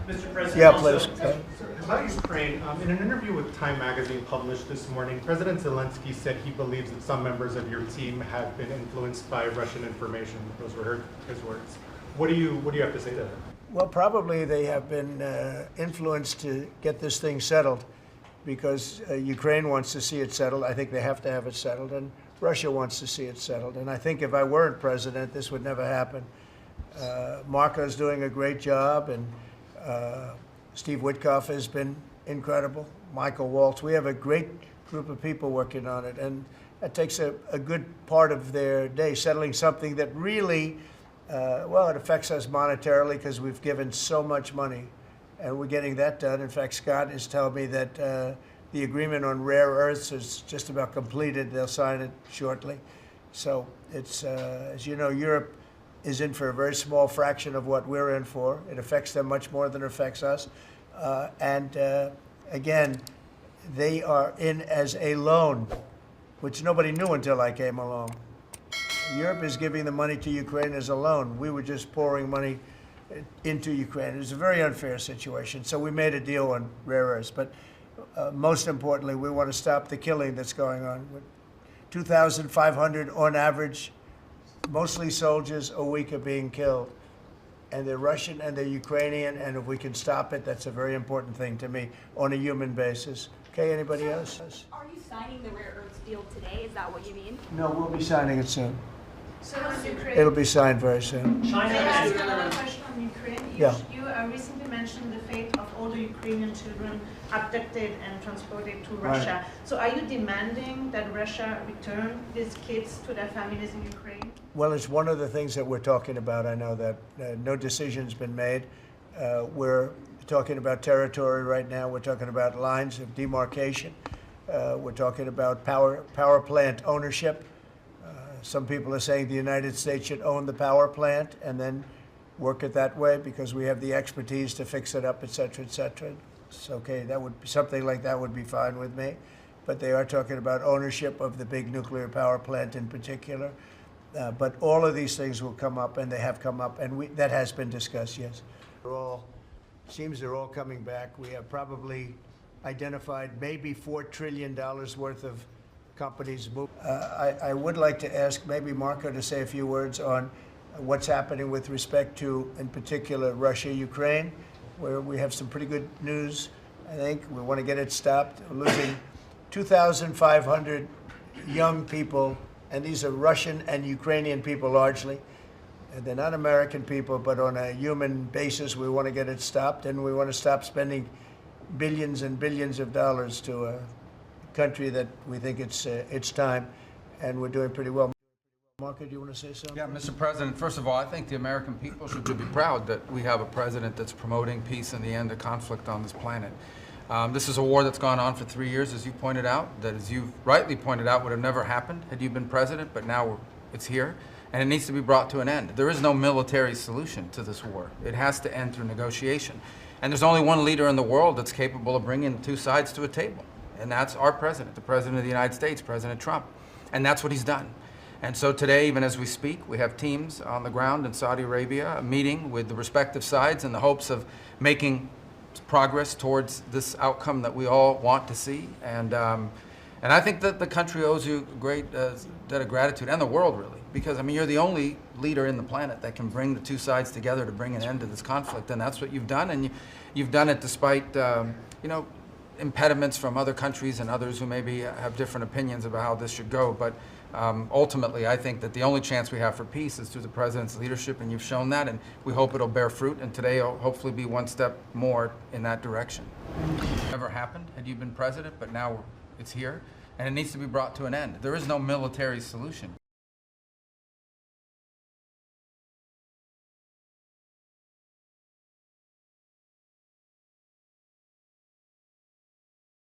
Mr. President, Yeah, also, please. about Ukraine, in an interview with Time magazine published this morning, President Zelensky said he believes that some members of your team have been influenced by Russian information. Those were his words. What do you have to say to that? Well, probably they have been influenced to get this thing settled because Ukraine wants to see it settled. I think they have to have it settled, and Russia wants to see it settled. And I think if I weren't president, this would never happen. Marco's doing a great job, and Steve Witkoff has been incredible. Michael Waltz. We have a great group of people working on it, and that takes a good part of their day, settling something that really, well, it affects us monetarily because we've given so much money, and we're getting that done. In fact, Scott is telling me that the agreement on rare earths is just about completed. They'll sign it shortly. So it's, as you know, Europe is in for a very small fraction of what we're in for. It affects them much more than it affects us. Again, they are in as a loan, which nobody knew until I came along. Europe is giving the money to Ukraine as a loan. We were just pouring money into Ukraine. It was a very unfair situation. So we made a deal on rare earths. But most importantly, we want to stop the killing that's going on. 2,500 on average, mostly soldiers, a week are being killed. And they're Russian and they're Ukrainian, and if we can stop it, that's a very important thing to me on a human basis. Okay, anybody else? Are you signing the rare earths deal today? Is that what you mean? No, we'll be signing it soon. So on Ukraine, It'll be signed very soon. China may I is ask another question on Ukraine? Yeah. You recently mentioned the fate of all the Ukrainian children abducted and transported to Russia. So are you demanding that Russia return these kids to their families in Ukraine? Well, it's one of the things that we're talking about. I know that no decision's been made. We're talking about territory right now. We're talking about lines of demarcation. We're talking about power plant ownership. Some people are saying the United States should own the power plant and then work it that way because we have the expertise to fix it up, et cetera, et cetera. It's okay. That would something like that would be fine with me. But they are talking about ownership of the big nuclear power plant in particular. But all of these things will come up, and they have come up, and that has been discussed, yes. Seems they're all coming back. We have probably identified maybe $4 trillion worth of companies. I would like to ask maybe Marco to say a few words on what's happening with respect to, in particular, Russia, Ukraine, where we have some pretty good news, I think. We want to get it stopped. We're losing 2,500 young people, and these are Russian and Ukrainian people largely. And they're not American people, but on a human basis, we want to get it stopped, and we want to stop spending billions and billions of dollars to a country that we think it's time, and we're doing pretty well. Marco, do you want to say something? Yeah, Mr. President, first of all, I think the American people should be proud that we have a president that's promoting peace and the end of conflict on this planet. This is a war that's gone on for 3 years, as you pointed out, that, as you've rightly pointed out, would have never happened had you been president, but now it's here, and it needs to be brought to an end. There is no military solution to this war. It has to end through negotiation. And there's only one leader in the world that's capable of bringing the two sides to a table, and that's our president, the President of the United States, President Trump. And that's what he's done. And so today, even as we speak, we have teams on the ground in Saudi Arabia meeting with the respective sides in the hopes of making progress towards this outcome that we all want to see. And I think that the country owes you a great debt of gratitude, and the world really, because I mean, you're the only leader in the planet that can bring the two sides together to bring an end to this conflict, and that's what you've done. And you've done it despite you know, impediments from other countries and others who maybe have different opinions about how this should go. But ultimately, I think that the only chance we have for peace is through the president's leadership, and you've shown that, and we hope it'll bear fruit, and today will hopefully be one step more in that direction. Never happened had you been president, but now it's here, and it needs to be brought to an end. There is no military solution